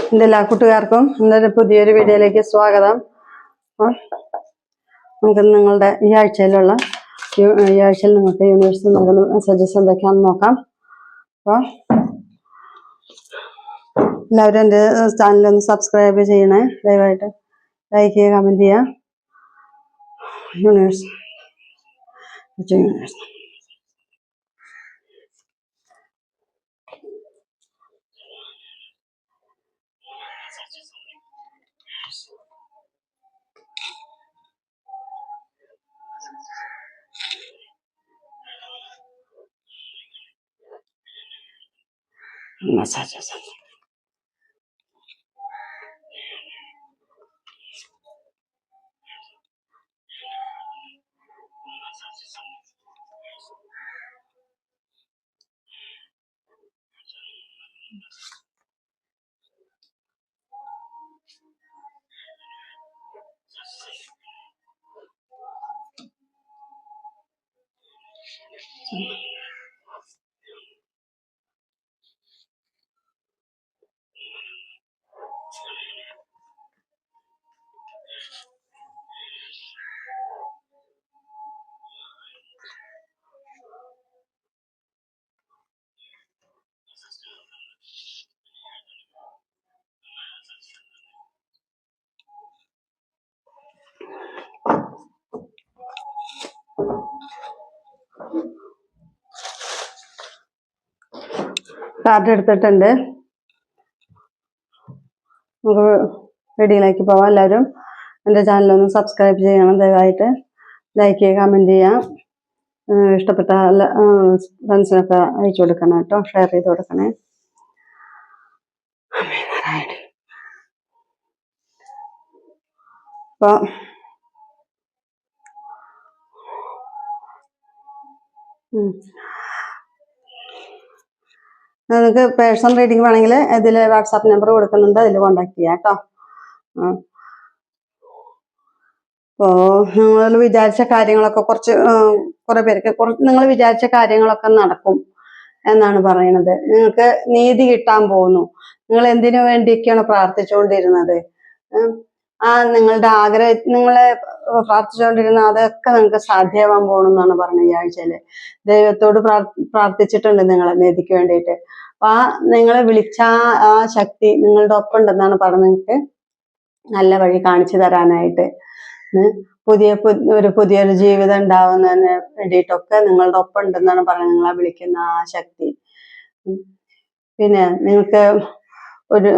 എൻ്റെ എല്ലാ കൂട്ടുകാർക്കും ഇന്നൊരു പുതിയൊരു വീഡിയോയിലേക്ക് സ്വാഗതം. നമുക്ക് നിങ്ങളുടെ ഈ ആഴ്ചയിൽ നിങ്ങൾക്ക് യൂണിവേഴ്സിറ്റി നൽകുന്ന മെസ്സേജസ് എന്തൊക്കെയാണെന്ന് നോക്കാം. അപ്പോൾ എല്ലാവരും എൻ്റെ ചാനലൊന്ന് സബ്സ്ക്രൈബ് ചെയ്യണേ. ദയവായിട്ട് ലൈക്ക് ചെയ്യുക, കമൻറ്റ് ചെയ്യുക. Universe messages. കാർഡ് എടുത്തിട്ടുണ്ട്. നമുക്ക് വീഡിയോയിലേക്ക് പോവാം. എല്ലാവരും എൻ്റെ ചാനലൊന്ന് സബ്സ്ക്രൈബ് ചെയ്യണം. ദയവായിട്ട് ലൈക്ക് ചെയ്യുക, കമൻറ്റ് ചെയ്യാം. ഇഷ്ടപ്പെട്ട ഫ്രണ്ട്സിനൊക്കെ അയച്ചു കൊടുക്കണം കേട്ടോ, ഷെയർ ചെയ്ത് കൊടുക്കണേ. അപ്പോൾ നിങ്ങൾക്ക് പേഴ്സണൽ റീഡിംഗ് വേണമെങ്കിൽ ഇതിൽ വാട്സാപ്പ് നമ്പർ കൊടുക്കുന്നുണ്ട്, അതിൽ കോണ്ടാക്ട് ചെയ്യാം കേട്ടോ. അപ്പോൾ നിങ്ങൾ വിചാരിച്ച കാര്യങ്ങളൊക്കെ കുറെ പേർക്ക് നിങ്ങൾ വിചാരിച്ച കാര്യങ്ങളൊക്കെ നടക്കും എന്നാണ് പറയുന്നത്. നിങ്ങൾക്ക് നീതി കിട്ടാൻ പോകുന്നു. നിങ്ങൾ എന്തിനു വേണ്ടിയൊക്കെയാണ് പ്രാർത്ഥിച്ചുകൊണ്ടിരുന്നത്? നിങ്ങളുടെ നിങ്ങളെ പ്രാർത്ഥിച്ചുകൊണ്ടിരുന്ന അതൊക്കെ നിങ്ങൾക്ക് സാധ്യമാവാൻ പോകണമെന്നാണ് പറഞ്ഞത്. ഈ ആഴ്ചയില് ദൈവത്തോട് പ്രാർത്ഥിച്ചിട്ടുണ്ട് നിങ്ങൾ നീതിക്ക് വേണ്ടിയിട്ട്. അപ്പൊ നിങ്ങളെ വിളിച്ച ആ ശക്തി നിങ്ങളുടെ ഒപ്പം ഉണ്ടെന്നാണ് പറഞ്ഞത്. നിങ്ങൾക്ക് നല്ല വഴി കാണിച്ചു തരാനായിട്ട്, പുതിയൊരു ജീവിതം ഉണ്ടാവുന്നതിന് വേണ്ടിയിട്ടൊക്കെ നിങ്ങളുടെ ഒപ്പം ഉണ്ടെന്നാണ് പറയുന്നത്. നിങ്ങളെ വിളിക്കുന്ന ആ ശക്തി. പിന്നെ നിങ്ങൾക്ക് ഒരു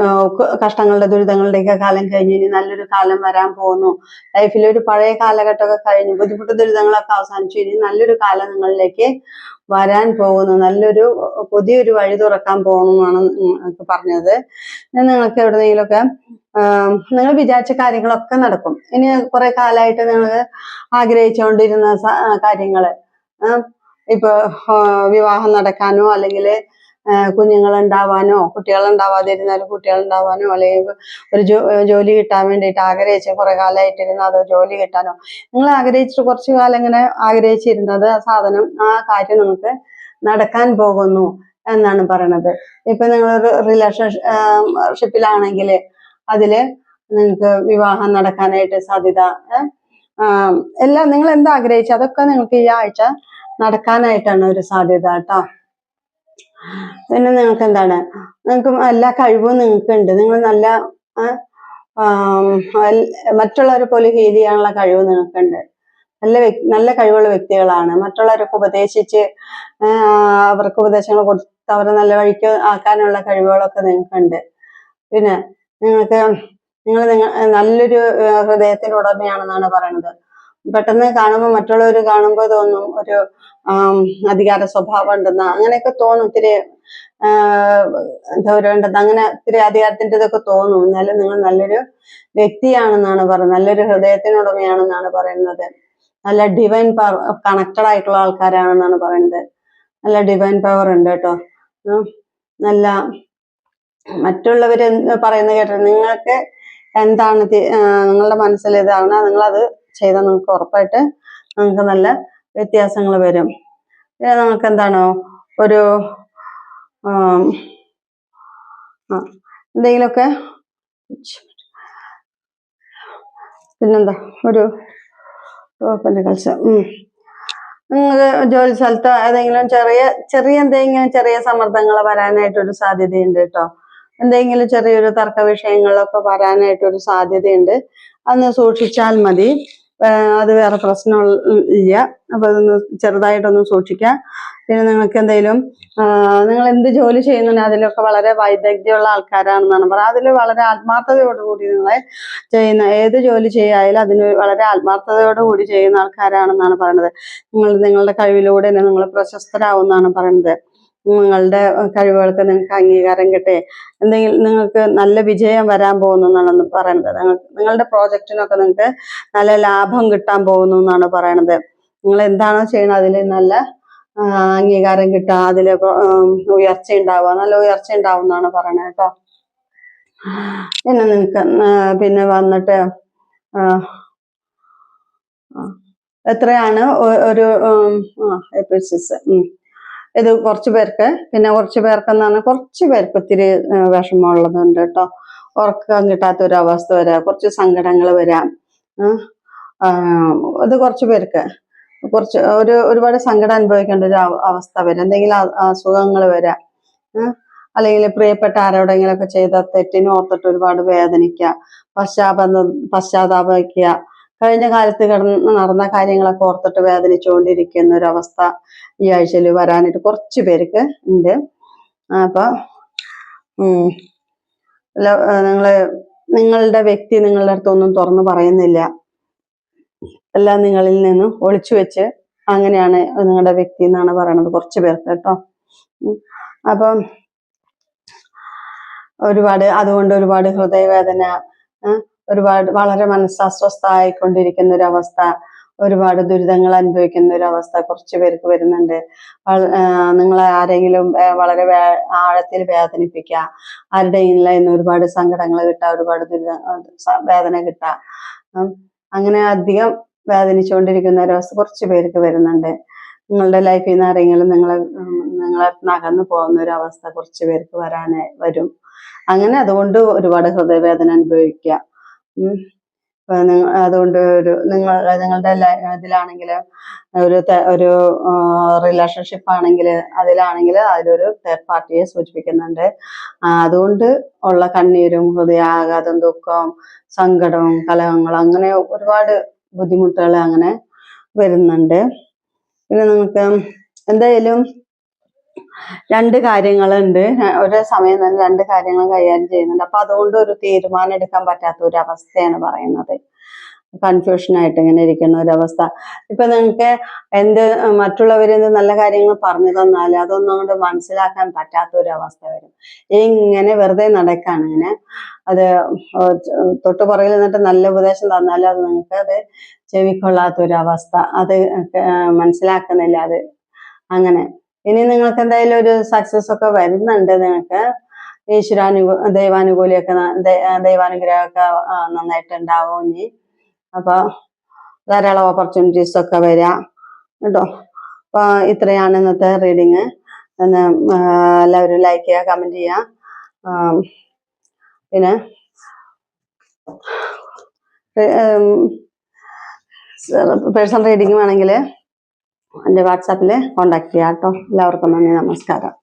കഷ്ടങ്ങളുടെ ദുരിതങ്ങളുടെയൊക്കെ കാലം കഴിഞ്ഞ് ഇനി നല്ലൊരു കാലം വരാൻ പോകുന്നു. ലൈഫിൽ ഒരു പഴയ കാലഘട്ടമൊക്കെ കഴിഞ്ഞു, ബുദ്ധിമുട്ട് ദുരിതങ്ങളൊക്കെ അവസാനിച്ചു. ഇനി നല്ലൊരു കാലം നിങ്ങളിലേക്ക് വരാൻ പോകുന്നു. പുതിയൊരു വഴി തുറക്കാൻ പോകുന്നതാണ് പറഞ്ഞത്. നിങ്ങൾക്ക് എവിടെയെങ്കിലുമൊക്കെ നിങ്ങൾ വിചാരിച്ച കാര്യങ്ങളൊക്കെ നടക്കും. ഇനി കുറെ കാലമായിട്ട് നിങ്ങൾ ആഗ്രഹിച്ചുകൊണ്ടിരുന്ന കാര്യങ്ങള്, ഇപ്പൊ വിവാഹം നടക്കാനോ അല്ലെങ്കിൽ കുഞ്ഞുങ്ങൾ ഉണ്ടാവാനോ, കുട്ടികൾ ഉണ്ടാവാതിരുന്നാലും കുട്ടികൾ ഉണ്ടാവാനോ, അല്ലെങ്കിൽ ഒരു ജോലി കിട്ടാൻ വേണ്ടിയിട്ട് ആഗ്രഹിച്ച് കുറെ കാലമായിട്ടിരുന്ന അത് ജോലി കിട്ടാനോ, നിങ്ങൾ ആഗ്രഹിച്ചിട്ട് കുറച്ചു കാലം ഇങ്ങനെ ആഗ്രഹിച്ചിരുന്നത് ആ കാര്യം നമുക്ക് നടക്കാൻ പോകുന്നു എന്നാണ് പറയണത്. ഇപ്പൊ നിങ്ങളൊരു റിലേഷൻഷിപ്പിലാണെങ്കിൽ അതില് നിങ്ങൾക്ക് വിവാഹം നടക്കാനായിട്ട് സാധ്യത, എല്ലാം നിങ്ങൾ എന്താ ആഗ്രഹിച്ച അതൊക്കെ നിങ്ങൾക്ക് ഈ ആഴ്ച നടക്കാനായിട്ടാണ് ഒരു സാധ്യത കേട്ടോ. പിന്നെ നിങ്ങൾക്ക് എന്താണ്, നിങ്ങൾക്ക് എല്ലാ കഴിവും നിങ്ങൾക്കുണ്ട്. നിങ്ങൾ മറ്റുള്ളവരെ പോലെ ഹീൽ ചെയ്യാനുള്ള കഴിവ് നിങ്ങൾക്കുണ്ട്. നല്ല കഴിവുള്ള വ്യക്തികളാണ്. മറ്റുള്ളവരൊക്കെ ഉപദേശിച്ച് അവർക്ക് ഉപദേശങ്ങൾ കൊടുത്ത് അവരെ നല്ല വഴിക്ക് ആക്കാനുള്ള കഴിവുകളൊക്കെ നിങ്ങൾക്കുണ്ട്. പിന്നെ നിങ്ങൾ നല്ലൊരു ഹൃദയത്തിന് ഉടമയാണെന്നാണ് പറയുന്നത്. പെട്ടെന്ന് കാണുമ്പോൾ മറ്റുള്ളവർ കാണുമ്പോൾ തോന്നും ഒരു അധികാര സ്വഭാവം ഉണ്ടെന്ന്, അങ്ങനെയൊക്കെ തോന്നും. ഇത്തിരി ഗൗരവം ഉണ്ടെന്ന്, അങ്ങനെ ഇത്തിരി അധികാരത്തിന്റെ ഇതൊക്കെ തോന്നും. എന്നാലും നിങ്ങൾ നല്ലൊരു വ്യക്തിയാണെന്നാണ് പറയുന്നത്. നല്ലൊരു ഹൃദയത്തിനുടമയാണെന്നാണ് പറയുന്നത്. നല്ല ഡിവൈൻ പവർ കണക്റ്റഡ് ആയിട്ടുള്ള ആൾക്കാരാണെന്നാണ് പറയുന്നത്. നല്ല ഡിവൈൻ പവർ ഉണ്ട് കേട്ടോ. നല്ല മറ്റുള്ളവര് പറയുന്നത് കേട്ടോ, നിങ്ങൾക്ക് എന്താണ് നിങ്ങളുടെ മനസ്സിൽ ഇതാണ് നിങ്ങളത് ചെയ്താൽ നിങ്ങൾക്ക് ഉറപ്പായിട്ട് നിങ്ങൾക്ക് നല്ല വ്യത്യാസങ്ങൾ വരും. പിന്നെ നിങ്ങൾക്ക് എന്താണോ ഒരു എന്തെങ്കിലുമൊക്കെ പിന്നെന്താ ഒരു ഓപ്പൺ കൾച്ചർ. നിങ്ങൾക്ക് ജോലി സ്ഥലത്ത് ഏതെങ്കിലും ചെറിയ സമ്മർദ്ദങ്ങൾ വരാനായിട്ടൊരു സാധ്യതയുണ്ട് കേട്ടോ. എന്തെങ്കിലും ചെറിയൊരു തർക്ക വിഷയങ്ങളൊക്കെ വരാനായിട്ടൊരു സാധ്യതയുണ്ട്. അതൊന്ന് സൂക്ഷിച്ചാൽ മതി. അത് വേറെ പ്രശ്നം ഇല്ല. അപ്പൊ അതൊന്ന് ചെറുതായിട്ടൊന്ന് സൂക്ഷിക്കുക. പിന്നെ നിങ്ങൾക്ക് എന്തെങ്കിലും നിങ്ങൾ എന്ത് ജോലി ചെയ്യുന്നുണ്ട് അതിലൊക്കെ വളരെ വൈദഗ്ധ്യമുള്ള ആൾക്കാരാണെന്നാണ് പറയുന്നത്. അതിൽ വളരെ ആത്മാർത്ഥതയോടുകൂടി നിങ്ങളെ ചെയ്യുന്ന ഏത് ജോലി ചെയ്യായാലും അതിന് വളരെ ആത്മാർത്ഥതയോടുകൂടി ചെയ്യുന്ന ആൾക്കാരാണെന്നാണ് പറയുന്നത്. നിങ്ങളുടെ കഴിവിലൂടെ തന്നെ നിങ്ങൾ പ്രശസ്തരാകുമെന്നാണ് പറയുന്നത്. നിങ്ങളുടെ കഴിവുകൾക്ക് നിങ്ങൾക്ക് അംഗീകാരം കിട്ടേ, എന്തെങ്കിലും നിങ്ങൾക്ക് നല്ല വിജയം വരാൻ പോകുന്നു എന്നാണ് പറയുന്നത്. നിങ്ങളുടെ പ്രോജക്റ്റിനൊക്കെ നിങ്ങൾക്ക് നല്ല ലാഭം കിട്ടാൻ പോകുന്നു എന്നാണ് പറയണത്. നിങ്ങൾ എന്താണോ ചെയ്യുന്നത് അതിൽ നല്ല അംഗീകാരം കിട്ടുക, അതിൽ ഉയർച്ച ഉണ്ടാവുക, നല്ല ഉയർച്ച ഉണ്ടാവും എന്നാണ് പറയണത് കേട്ടോ. പിന്നെ നിങ്ങൾക്ക് പിന്നെ വന്നിട്ട് എത്രയാണ് ഒരു ഇത് കുറച്ച് പേർക്ക്, പിന്നെ കുറച്ച് പേർക്കെന്ന് പറഞ്ഞാൽ കുറച്ച് പേർക്ക് ഒത്തിരി വിഷമമുള്ളതുണ്ട് കേട്ടോ. ഉറക്കം കിട്ടാത്ത ഒരു അവസ്ഥ വരാം, കുറച്ച് സങ്കടങ്ങൾ വരാം. അത് കുറച്ച് പേർക്ക് ഒരുപാട് സങ്കടം അനുഭവിക്കേണ്ട ഒരു അവസ്ഥ വരാം. എന്തെങ്കിലും അസുഖങ്ങൾ വരാം, അല്ലെങ്കിൽ പ്രിയപ്പെട്ട ആരോടെങ്കിലും ഒക്കെ ചെയ്ത തെറ്റിന് ഓർത്തിട്ട് ഒരുപാട് വേദനിക്കുക, പശ്ചാത്താപിക്കുക, കഴിഞ്ഞ കാലത്ത് നടന്ന കാര്യങ്ങളൊക്കെ ഓർത്തിട്ട് വേദനിച്ചുകൊണ്ടിരിക്കുന്ന ഒരു അവസ്ഥ ഈ ആഴ്ചയിൽ വരാനായിട്ട് കുറച്ച് പേർക്ക് ഉണ്ട്. അപ്പൊ നിങ്ങളുടെ വ്യക്തി നിങ്ങളുടെ അടുത്തൊന്നും തുറന്നു പറയുന്നില്ല, എല്ലാം നിങ്ങളിൽ നിന്നും ഒളിച്ചു വെച്ച് അങ്ങനെയാണ് നിങ്ങളുടെ വ്യക്തി എന്നാണ് പറയണത് കുറച്ച് പേർക്ക് കേട്ടോ. അപ്പം അതുകൊണ്ട് ഒരുപാട് ഹൃദയവേദന, വളരെ മനസ്സസ്വസ്ഥമായിക്കൊണ്ടിരിക്കുന്ന ഒരു അവസ്ഥ, ഒരുപാട് ദുരിതങ്ങൾ അനുഭവിക്കുന്ന ഒരു അവസ്ഥ കുറച്ച് പേർക്ക് വരുന്നുണ്ട്. നിങ്ങളെ ആരെങ്കിലും വളരെ ആഴത്തിൽ വേദനിപ്പിക്കുക, ആരുടെയും ഒരുപാട് സങ്കടങ്ങൾ കിട്ടുക, ഒരുപാട് വേദന കിട്ടുക, അങ്ങനെ അധികം വേദനിച്ചുകൊണ്ടിരിക്കുന്ന ഒരവസ്ഥ കുറച്ച് പേർക്ക് വരുന്നുണ്ട്. നിങ്ങളുടെ ലൈഫിൽ നിന്ന് ആരെങ്കിലും നിങ്ങളെ അകന്നു പോകുന്ന ഒരു അവസ്ഥ കുറച്ച് പേർക്ക് വരും. അങ്ങനെ അതുകൊണ്ട് ഒരുപാട് ഹൃദയവേദന അനുഭവിക്കുക. അതുകൊണ്ട് നിങ്ങളുടെ ഇതിലാണെങ്കിൽ ഒരു റിലേഷൻഷിപ്പ് ആണെങ്കിൽ അതിലൊരു തേർഡ് പാർട്ടിയെ സൂചിപ്പിക്കുന്നുണ്ട്. അതുകൊണ്ട് ഉള്ള കണ്ണീരും ഹൃദയാഘാതം, ദുഃഖവും, സങ്കടവും, കലഹങ്ങളും, അങ്ങനെ ഒരുപാട് ബുദ്ധിമുട്ടുകൾ അങ്ങനെ വരുന്നുണ്ട്. പിന്നെ നിങ്ങൾക്ക് എന്തായാലും 2 കാര്യങ്ങളുണ്ട്, ഒരേ സമയം തന്നെ 2 കാര്യങ്ങൾ കൈകാര്യം ചെയ്യുന്നുണ്ട്. അപ്പൊ അതുകൊണ്ട് ഒരു തീരുമാനം എടുക്കാൻ പറ്റാത്ത ഒരു അവസ്ഥയാണ് പറയുന്നത്. കൺഫ്യൂഷനായിട്ട് ഇങ്ങനെ ഇരിക്കുന്ന ഒരവസ്ഥ. ഇപ്പൊ നിങ്ങൾക്ക് മറ്റുള്ളവരിൽ നല്ല കാര്യങ്ങൾ പറഞ്ഞു തന്നാൽ അതൊന്നും കൊണ്ട് മനസ്സിലാക്കാൻ പറ്റാത്ത ഒരു അവസ്ഥ വരും. ഇങ്ങനെ വെറുതെ നടക്കാണ്. ഇങ്ങനെ അത് തൊട്ട് പുറകിൽ നിന്നിട്ട് നല്ല ഉപദേശം തന്നാലും അത് നിങ്ങൾക്ക് അത് ചെവിക്കൊള്ളാത്തൊരവസ്ഥ, അത് മനസ്സിലാക്കുന്നില്ല. അത് അങ്ങനെ ഇനി നിങ്ങൾക്ക് എന്തായാലും ഒരു സക്സസ് ഒക്കെ വരുന്നുണ്ട്. നിങ്ങൾക്ക് ദൈവാനുഗ്രഹമൊക്കെ നന്നായിട്ട് ഉണ്ടാവും ഇനി. അപ്പൊ ധാരാളം ഓപ്പർച്യൂണിറ്റീസ് ഒക്കെ വരാം കേട്ടോ. അപ്പൊ ഇത്രയാണ് ഇന്നത്തെ റീഡിങ്. എല്ലാവരും ലൈക്ക് ചെയ്യുക, കമന്റ് ചെയ്യുക. പിന്നെ പേഴ്സണൽ റീഡിങ് വേണമെങ്കിൽ എൻ്റെ വാട്സാപ്പിൽ കോണ്ടാക്ട് ചെയ്യാം കേട്ടോ. എല്ലാവർക്കും നന്ദി, നമസ്കാരം.